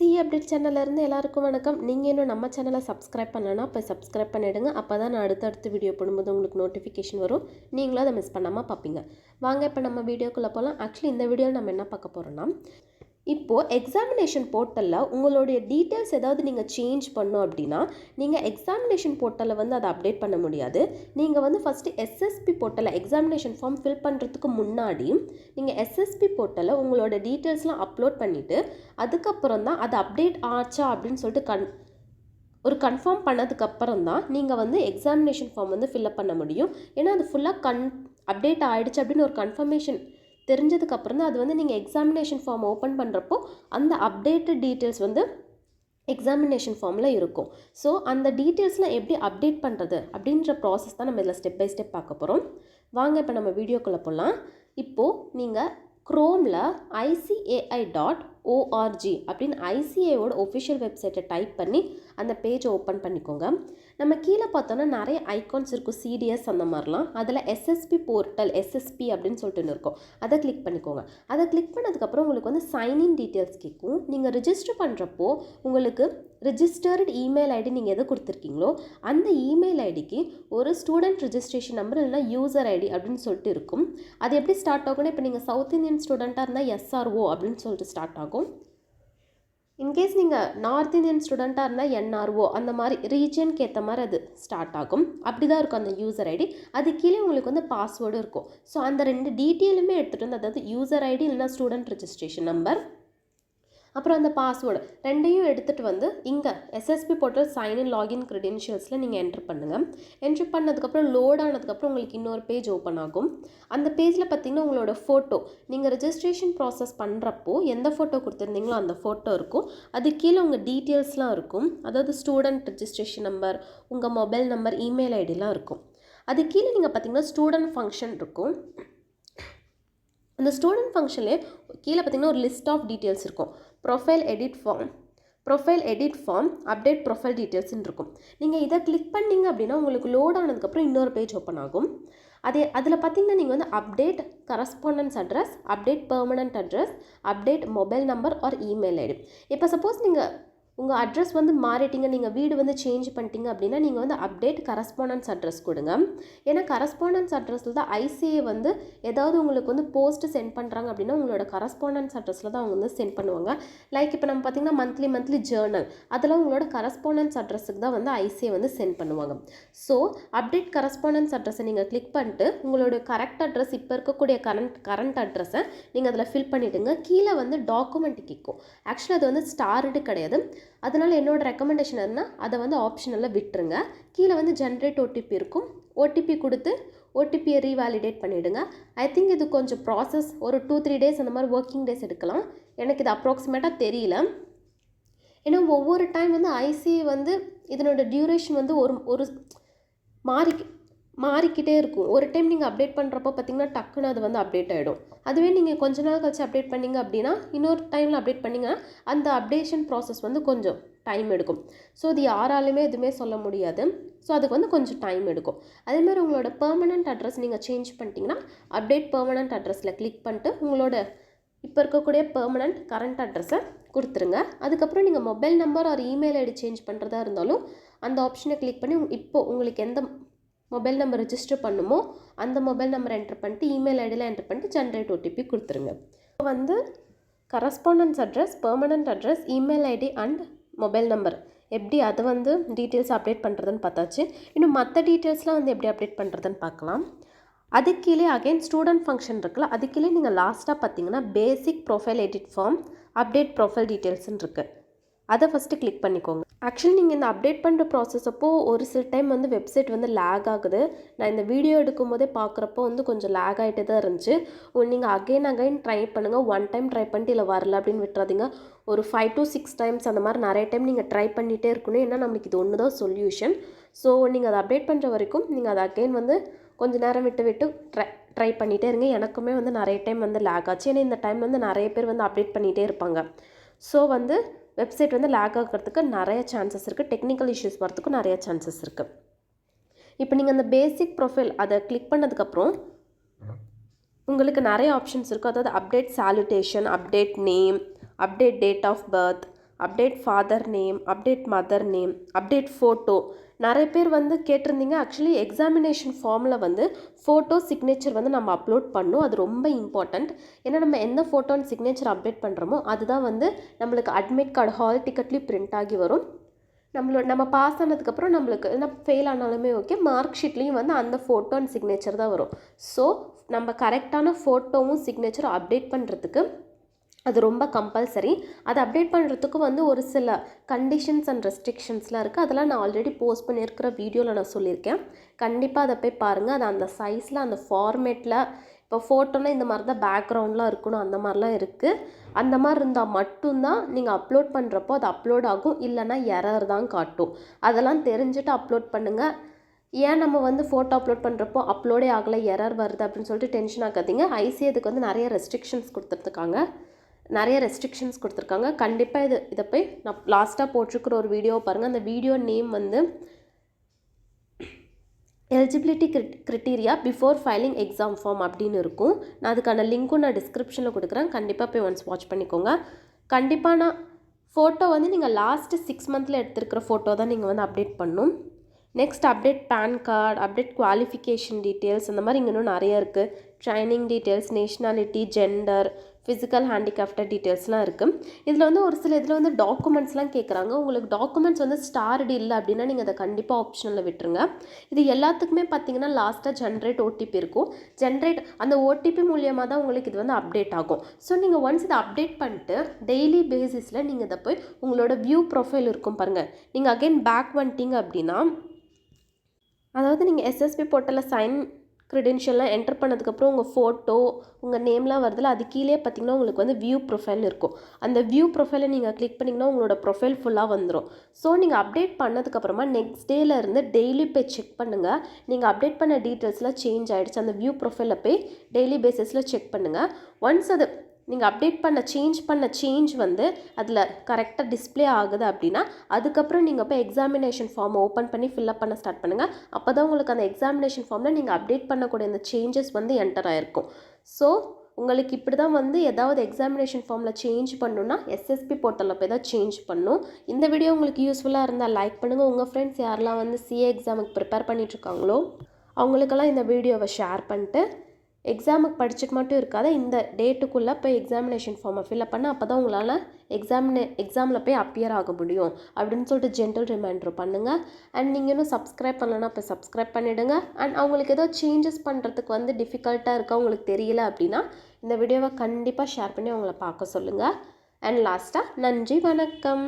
CA update சேனல்லேருந்து எல்லாருக்கும் வணக்கம். நீங்கள் இன்னும் நம்ம சேனலை சப்ஸ்கிரைப் பண்ணலன்னா இப்போ சப்ஸ்கிரைப் பண்ணிவிடுங்க. அப்போ தான் நான் அடுத்தடுத்து வீடியோ போடும்போது உங்களுக்கு நோட்டிஃபிகேஷன் வரும். நீங்களும் அதை மிஸ் பண்ணாமல் பார்ப்பீங்க. வாங்க இப்போ நம்ம வீடியோக்குள்ளே போகலாம். ஆக்சுவலி இந்த வீடியோவில் நம்ம என்ன பார்க்க போகிறோன்னா, இப்போது எக்ஸாமினேஷன் போர்ட்டலில் உங்களுடைய டீட்டெயில்ஸ் ஏதாவது நீங்கள் சேஞ்ச் பண்ணோம் அப்படின்னா நீங்கள் எக்ஸாமினேஷன் போர்ட்டலில் வந்து அதை அப்டேட் பண்ண முடியாது. நீங்கள் வந்து ஃபஸ்ட்டு எஸ்எஸ்பி போர்ட்டலில் எக்ஸாமினேஷன் ஃபார்ம் ஃபில் பண்ணுறதுக்கு முன்னாடி நீங்கள் எஸ்எஸ்பி போர்ட்டலில் உங்களோட டீட்டெயில்ஸ்லாம் அப்லோட் பண்ணிவிட்டு அதுக்கப்புறம் தான் அது அப்டேட் ஆச்சா அப்படின்னு சொல்லிட்டு ஒரு கன்ஃபார்ம் பண்ணதுக்கப்புறம் தான் நீங்கள் வந்து எக்ஸாமினேஷன் ஃபார்ம் வந்து ஃபில்அப் பண்ண முடியும். ஏன்னா அது ஃபுல்லாக அப்டேட் ஆகிடுச்சு அப்படின்னு ஒரு கன்ஃபர்மேஷன் தெரிஞ்சதுக்கப்புறம் தான் அது வந்து நீங்கள் எக்ஸாமினேஷன் ஃபார்ம் ஓப்பன் பண்ணுறப்போ அந்த அப்டேட்டட் டீட்டெயில்ஸ் வந்து எக்ஸாமினேஷன் ஃபார்மில் இருக்கும். ஸோ அந்த டீட்டெயில்ஸ்லாம் எப்படி அப்டேட் பண்ணுறது அப்படின்ற ப்ராசஸ் தான் நம்ம இதில் ஸ்டெப் பை ஸ்டெப் பார்க்க போகிறோம். வாங்க இப்போ நம்ம வீடியோக்குள்ளே போகலாம். இப்போது நீங்கள் க்ரோமில் ICAI.org அப்படின்னு ஐசிஏயோட ஒஃபிஷியல் வெப்சைட்டை டைப் பண்ணி அந்த பேஜை ஓப்பன் பண்ணிக்கோங்க. நம்ம கீழே பார்த்தோன்னா நிறைய ஐகான்ஸ் இருக்கும், சிடிஎஸ் அந்த மாதிரிலாம். அதில் எஸ்எஸ்பி போர்ட்டல் எஸ்எஸ்பி அப்படின்னு சொல்லிட்டு இருக்கும், அதை கிளிக் பண்ணிக்கோங்க. அதை கிளிக் பண்ணதுக்கப்புறம் உங்களுக்கு வந்து சைன்இன் டீட்டெயில்ஸ் கேட்கும். நீங்கள் ரிஜிஸ்டர் பண்ணுறப்போ உங்களுக்கு ரிஜிஸ்டர்டு இமெயில் ஐடி நீங்கள் எது கொடுத்துருக்கீங்களோ அந்த இமெயில் ஐடிக்கு ஒரு ஸ்டூடெண்ட் ரிஜிஸ்ட்ரேஷன் நம்பர் இல்லைனா யூசர் ஐடி அப்படின்னு சொல்லிட்டு இருக்கும். அது எப்படி ஸ்டார்ட் ஆகும்னா, இப்போ நீங்கள் சவுத் இந்தியன் ஸ்டூடெண்ட்டாக இருந்தால் SRO அப்படின்னு சொல்லிட்டு ஸ்டார்ட் ஆகும். இன்கேஸ் நீங்கள் நார்த் இந்தியன் ஸ்டூடெண்ட்டாக இருந்தால் NRO அந்த மாதிரி ரீஜனுக்கு ஏற்ற மாதிரி அது ஸ்டார்ட் ஆகும். அப்படி தான் இருக்கும் அந்த யூசர் ஐடி. அது கீழே உங்களுக்கு வந்து பாஸ்வேர்டு இருக்கும். ஸோ அந்த ரெண்டு டீட்டெயிலுமே எடுத்துகிட்டு வந்து, அதாவது யூசர் ஐடி இல்லைனா ஸ்டூடெண்ட் ரிஜிஸ்ட்ரேஷன் நம்பர் அப்புறம் அந்த பாஸ்வேர்டு ரெண்டையும் எடுத்துகிட்டு வந்து இங்கே எஸ்எஸ்பி போர்ட்டல் சைன்இன் லாகின் க்ரெடென்ஷியல்ஸில் நீங்கள் என்ட்ரு பண்ணுங்கள். என்ட்ரு பண்ணதுக்கப்புறம் லோட் ஆனதுக்கப்புறம் உங்களுக்கு இன்னொரு பேஜ் ஓப்பன் ஆகும். அந்த பேஜில் பார்த்தீங்கன்னா உங்களோட ஃபோட்டோ, நீங்கள் ரெஜிஸ்ட்ரேஷன் ப்ராசஸ் பண்ணுறப்போ எந்த ஃபோட்டோ கொடுத்துருந்தீங்களோ அந்த ஃபோட்டோ இருக்கும். அது கீழே உங்கள் டீட்டெயில்ஸ்லாம் இருக்கும், அதாவது ஸ்டூடெண்ட் ரெஜிஸ்ட்ரேஷன் நம்பர், உங்கள் மொபைல் நம்பர், இமெயில் ஐடிலாம் இருக்கும். அது கீழே நீங்கள் பார்த்தீங்கன்னா ஸ்டூடெண்ட் ஃபங்க்ஷன் இருக்கும். அந்த ஸ்டூடெண்ட் ஃபங்க்ஷன்லேயே கீழே பார்த்தீங்கன்னா ஒரு லிஸ்ட் ஆஃப் டீட்டெயில்ஸ் இருக்கும். Profile edit form update profile டீட்டெயில்ஸ்ன்னு இருக்கும். நீங்கள் இதை கிளிக் பண்ணிங்க அப்படின்னா உங்களுக்கு லோட் ஆனதுக்கப்புறம் இன்னொரு பேஜ் ஓப்பன் ஆகும். அதில் பார்த்தீங்கன்னா நீங்கள் வந்து update correspondence address, update permanent address, update mobile number or email ID. இப்போ சப்போஸ் நீங்கள் உங்கள் அட்ரஸ் வந்து மாறிட்டீங்க, நீங்கள் வீடு வந்து சேஞ்ச் பண்ணிட்டீங்க அப்படின்னா நீங்கள் வந்து அப்டேட் கரஸ்பாண்டன்ஸ் அட்ரஸ் கொடுங்க. ஏன்னா கரஸ்பாண்டன்ஸ் அட்ரஸில் தான் ஐசிஏ வந்து ஏதாவது உங்களுக்கு வந்து போஸ்ட் சென்ட் பண்ணுறாங்க அப்படின்னா உங்களோட கரஸ்பாண்டன்ஸ் அட்ரஸில் தான் அவங்க வந்து சென்ட் பண்ணுவாங்க. லைக் இப்போ நம்ம பார்த்திங்கன்னா மந்த்லி ஜேர்னல் அதெல்லாம் உங்களோட கரஸ்பாண்டன்ஸ் அட்ரஸுக்கு தான் வந்து ஐசிஏ வந்து சென்ட் பண்ணுவாங்க. ஸோ அப்டேட் கரஸ்பாண்டன்ஸ் அட்ரஸை நீங்கள் கிளிக் பண்ணிட்டு உங்களோட கரெக்ட் அட்ரஸ், இப்போ இருக்கக்கூடிய கரண்ட் அட்ரஸை நீங்கள் அதில் ஃபில் பண்ணிவிடுங்க. கீழே வந்து டாக்குமெண்ட் கேட்கும். ஆக்சுவலி அது வந்து ஸ்டார்டு கிடையாது. அதனால் என்னோடய ரெக்கமெண்டேஷன் என்ன, அதை வந்து ஆப்ஷனலில் விட்டுருங்க. கீழே வந்து ஜென்ரேட் ஓடிபி இருக்கும். ஓடிபி கொடுத்து ஓடிபியை ரீவேலிடேட் பண்ணிவிடுங்க. ஐ திங்க் இது கொஞ்சம் ப்ராசஸ் ஒரு 2-3 டேஸ் அந்த மாதிரி ஒர்க்கிங் டேஸ் எடுக்கலாம். எனக்கு இது அப்ராக்சிமேட்டாக தெரியல. ஏன்னா ஒவ்வொரு டைம் வந்து ஐசிஏ வந்து இதனோட டியூரேஷன் வந்து ஒரு மாறிக்கிட்டே இருக்கும். ஒரு டைம் நீங்கள் அப்டேட் பண்ணுறப்போ பார்த்தீங்கன்னா டக்குன்னு அது வந்து அப்டேட் ஆகிடும். அதுவே நீங்கள் கொஞ்ச நாள் கழிச்சு அப்டேட் பண்ணிங்க அப்படின்னா இன்னொரு டைமில் அப்டேட் பண்ணிங்கன்னா அந்த அப்டேஷன் ப்ராசஸ் வந்து கொஞ்சம் டைம் எடுக்கும். ஸோ இது யாராலுமே எதுவுமே சொல்ல முடியாது. ஸோ அதுக்கு வந்து கொஞ்சம் டைம் எடுக்கும். அதேமாதிரி உங்களோட பெர்மனன்ட் அட்ரஸ் நீங்கள் சேஞ்ச் பண்ணிட்டீங்கன்னா அப்டேட் பெர்மனன்ட் அட்ரஸில் கிளிக் பண்ணிட்டு உங்களோட இப்போ இருக்கக்கூடிய பெர்மனன்ட் கரண்ட் அட்ரஸை கொடுத்துருங்க. அதுக்கப்புறம் நீங்கள் மொபைல் நம்பர் ஒரு இமெயில் ஐடி சேஞ்ச் பண்ணுறதா இருந்தாலும் அந்த ஆப்ஷனை கிளிக் பண்ணி இப்போது உங்களுக்கு எந்த மொபைல் நம்பர் ரெஜிஸ்டர் பண்ணுமோ அந்த மொபைல் நம்பர் என்ட்ரு பண்ணிட்டு இமெயில் ஐடியில் என்ட்ரு பண்ணிட்டு ஜென்ரேட் ஓடிபி கொடுத்துருங்க. இப்போ வந்து correspondence address, permanent address, email ID and mobile number எப்படி அது வந்து டீட்டெயில்ஸ் அப்டேட் பண்ணுறதுன்னு பார்த்தாச்சு. இன்னும் மற்ற டீட்டெயில்ஸ்லாம் வந்து எப்படி அப்டேட் பண்ணுறதுன்னு பார்க்கலாம். அதுக்கு கீழே அகைன் ஸ்டூடெண்ட் ஃபங்க்ஷன் இருக்குல்ல, அதுக்கு கீழே நீங்கள் லாஸ்ட்டாக பார்த்தீங்கன்னா basic profile edit form update profile டீட்டெயில்ஸ்ன்னு இருக்குது. அதை ஃபஸ்ட்டு கிளிக் பண்ணிக்கோங்க. ஆக்சுவலி நீங்கள் இந்த அப்டேட் பண்ணுற ப்ராசஸ் அப்போது ஒரு சில டைம் வந்து வெப்சைட் வந்து லேக் ஆகுது. நான் இந்த வீடியோ எடுக்கும் போதே பார்க்குறப்போ வந்து கொஞ்சம் லேக் ஆகிட்டே தான் இருந்துச்சு. நீங்கள் அகைன் ட்ரை பண்ணுங்கள். ஒன் டைம் ட்ரை பண்ணிட்டு இல்லை வரல அப்படின்னு விட்டுறாதீங்க. ஒரு 5 to 6 டைம்ஸ் அந்த மாதிரி நிறைய டைம் நீங்கள் ட்ரை பண்ணிகிட்டே இருக்கணும். ஏன்னா நம்மளுக்கு இது ஒன்று தான் சொல்யூஷன். ஸோ நீங்கள் அதை அப்டேட் பண்ணுற வரைக்கும் நீங்கள் அதை அகைன் வந்து கொஞ்சம் நேரம் விட்டு ட்ரை பண்ணிகிட்டே இருங்க. எனக்குமே வந்து நிறைய டைம் வந்து லேக் ஆச்சு. ஏன்னா இந்த டைம் வந்து நிறைய பேர் வந்து அப்டேட் பண்ணிகிட்டே இருப்பாங்க. ஸோ வந்து வெப்சைட் வந்து லேக் ஆகிறதுக்கு நிறைய சான்சஸ் இருக்குது. டெக்னிக்கல் இஷ்யூஸ் வரதுக்கும் நிறைய சான்சஸ் இருக்குது. இப்போ நீங்கள் அந்த பேசிக் ப்ரொஃபைல் அதை கிளிக் பண்ணதுக்கப்புறம் உங்களுக்கு நிறைய ஆப்ஷன்ஸ் இருக்கும். அதாவது update salutation, update name, update date of birth, update father name, update mother name, update photo. நிறைய பேர் வந்து கேட்டிருந்தீங்க. ஆக்சுவலி எக்ஸாமினேஷன் ஃபார்மில் வந்து ஃபோட்டோ சிக்னேச்சர் வந்து நம்ம அப்லோட் பண்ணணும். அது ரொம்ப இம்பார்ட்டண்ட். ஏன்னா நம்ம எந்த ஃபோட்டோ அண்ட் சிக்னேச்சர் அப்டேட் பண்ணுறோமோ அதுதான் வந்து நம்மளுக்கு அட்மிட் கார்டு ஹால் டிக்கெட்லேயும் பிரிண்ட் ஆகி வரும். நம்ம பாஸ் ஆனதுக்கப்புறம் நம்மளுக்கு என்ன ஃபெயில் ஆனாலுமே ஓகே, மார்க் ஷீட்லேயும் வந்து அந்த ஃபோட்டோ அண்ட் சிக்னேச்சர் தான் வரும். ஸோ நம்ம கரெக்டான ஃபோட்டோவும் சிக்னேச்சரும் அப்டேட் பண்ணுறதுக்கு அது ரொம்ப கம்பல்சரி. அதை அப்டேட் பண்ணுறதுக்கு வந்து ஒரு சில கண்டிஷன்ஸ் அண்ட் ரெஸ்ட்ரிக்ஷன்ஸ்லாம் இருக்குது. அதெல்லாம் நான் ஆல்ரெடி போஸ்ட் பண்ணியிருக்கிற வீடியோவில் நான் சொல்லியிருக்கேன். கண்டிப்பாக அதை போய் பாருங்கள். அது அந்த சைஸில் அந்த ஃபார்மேட்டில், இப்போ ஃபோட்டோனால் இந்த மாதிரி தான் பேக்ரவுண்ட்லாம் இருக்கணும், அந்த மாதிரிலாம் இருக்குது. அந்த மாதிரி இருந்தால் மட்டும்தான் நீங்கள் அப்லோட் பண்ணுறப்போ அது அப்லோட் ஆகும், இல்லைன்னா எரர் தான் காட்டும். அதெல்லாம் தெரிஞ்சுட்டு அப்லோட் பண்ணுங்கள். ஏன் நம்ம வந்து ஃபோட்டோ அப்லோட் பண்ணுறப்போ அப்லோடே ஆகலை, எரர் வருது அப்படின்னு சொல்லிட்டு டென்ஷன் ஆகாதீங்க. ஐசிஏதுக்கு வந்து நிறைய ரெஸ்ட்ரிக்ஷன்ஸ் கொடுத்துருக்காங்க. கண்டிப்பாக இதை போய் நான் லாஸ்ட்டாக போட்டிருக்கிற ஒரு வீடியோவை பாருங்கள். அந்த வீடியோ நேம் வந்து eligibility criteria before filing exam form அப்படின்னு இருக்கும். நான் அதுக்கான லிங்க்கும் நான் டிஸ்கிரிப்ஷனில் கொடுக்குறேன். கண்டிப்பாக போய் ஒன்ஸ் வாட்ச் பண்ணிக்கோங்க. கண்டிப்பாக நான் ஃபோட்டோ வந்து நீங்கள் லாஸ்ட்டு 6 மந்தில் எடுத்துருக்கிற ஃபோட்டோ தான் நீங்கள் வந்து அப்டேட் பண்ணணும். Next update PAN card, update qualification details, இந்த மாதிரி இங்கே இன்னும் நிறைய இருக்குது. Training details, nationality, gender, physical handicrafted டீட்டெயில்ஸ்லாம் இருக்குது. இதில் வந்து ஒரு சில இதில் வந்து டாக்குமெண்ட்ஸ்லாம் கேட்குறாங்க. உங்களுக்கு டாக்குமெண்ட்ஸ் வந்து ஸ்டார்டு இல்லை அப்படின்னா நீங்கள் அதை கண்டிப்பாக ஆப்ஷனில் விட்டுருங்க. இது எல்லாத்துக்குமே பார்த்தீங்கன்னா லாஸ்ட்டாக ஜென்ரேட் ஓடிபி இருக்கும். அந்த ஓடிபி மூலியமாக தான் உங்களுக்கு இது வந்து அப்டேட் ஆகும். ஸோ நீங்கள் ஒன்ஸ் இதை அப்டேட் பண்ணிட்டு டெய்லி பேசிஸில் நீங்கள் இதை போய் உங்களோட வியூ ப்ரொஃபைல் இருக்கும் பாருங்கள், நீங்கள் அகைன் பேக் வந்துட்டீங்க அப்படின்னா, அதாவது நீங்கள் எஸ்எஸ்பி போர்ட்டலில் சைன் க்ரெடென்ஷியல்லாம் என்டர் பண்ணதுக்கப்புறம் உங்கள் ஃபோட்டோ, உங்கள் நேம்லாம் வருதில்ல, அது கீழே பார்த்தீங்கன்னா உங்களுக்கு வந்து வியூ ப்ரொஃபைல் இருக்கும். அந்த வியூ ப்ரொஃபைலை நீங்கள் கிளிக் பண்ணிங்கன்னா உங்களோட ப்ரொஃபைல் ஃபுல்லாக வந்துடும். ஸோ நீங்கள் அப்டேட் பண்ணதுக்கப்புறமா நெக்ஸ்ட் டேலேருந்து டெய்லி போய் செக் பண்ணுங்கள். நீங்கள் அப்டேட் பண்ண டீட்டெயில்ஸ்லாம் சேஞ்ச் ஆகிடுச்சு. அந்த வியூ ப்ரொஃபைலில் போய் டெய்லி பேசிஸில் செக் பண்ணுங்கள். ஒன்ஸ் அது நீங்கள் அப்டேட் பண்ண சேஞ்ச் வந்து அதில் கரெக்டாக டிஸ்பிளே ஆகுது அப்படின்னா அதுக்கப்புறம் நீங்கள் போய் எக்ஸாமினேஷன் ஃபார்ம் ஓப்பன் பண்ணி ஃபில்அப் பண்ண ஸ்டார்ட் பண்ணுங்கள். அப்போ தான் உங்களுக்கு அந்த எக்ஸாமினேஷன் ஃபார்மில் நீங்கள் அப்டேட் பண்ணக்கூடிய இந்த சேஞ்சஸ் வந்து என்டர் ஆகிருக்கும். ஸோ உங்களுக்கு இப்படி தான் வந்து ஏதாவது எக்ஸாமினேஷன் ஃபார்மில் சேஞ்ச் பண்ணணுன்னா எஸ்எஸ்பி போர்ட்டலில் போய் தான் சேஞ்ச் பண்ணணும். இந்த வீடியோ உங்களுக்கு யூஸ்ஃபுல்லாக இருந்தால் லைக் பண்ணுங்கள். உங்கள் ஃப்ரெண்ட்ஸ் யாரெல்லாம் வந்து சிஏ எக்ஸாமுக்கு ப்ரிப்பேர் பண்ணிகிட்ருக்காங்களோ அவங்களுக்கெல்லாம் இந்த வீடியோவை ஷேர் பண்ணிட்டு, எக்ஸாமுக்கு படிச்சுட்டு மட்டும் இருக்காத, இந்த டேட்டுக்குள்ளே போய் எக்ஸாமினேஷன் ஃபார்மை ஃபில்அப் பண்ண, அப்போ தான் உங்களால் எக்ஸாமில் போய் அப்பியர் ஆக முடியும் அப்படின்னு சொல்லிட்டு ஜென்டல் ரிமைண்டர் பண்ணுங்கள். அண்ட் நீங்கள் இன்னும் சப்ஸ்கிரைப் பண்ணலன்னா இப்போ சப்ஸ்கிரைப் பண்ணிவிடுங்க. அண்ட் அவங்களுக்கு ஏதோ சேஞ்சஸ் பண்ணுறதுக்கு வந்து டிஃபிகல்ட்டாக இருக்கா, உங்களுக்கு தெரியல அப்படின்னா இந்த வீடியோவை கண்டிப்பாக ஷேர் பண்ணி அவங்கள பார்க்க சொல்லுங்கள். அண்ட் லாஸ்ட்டாக நன்றி, வணக்கம்.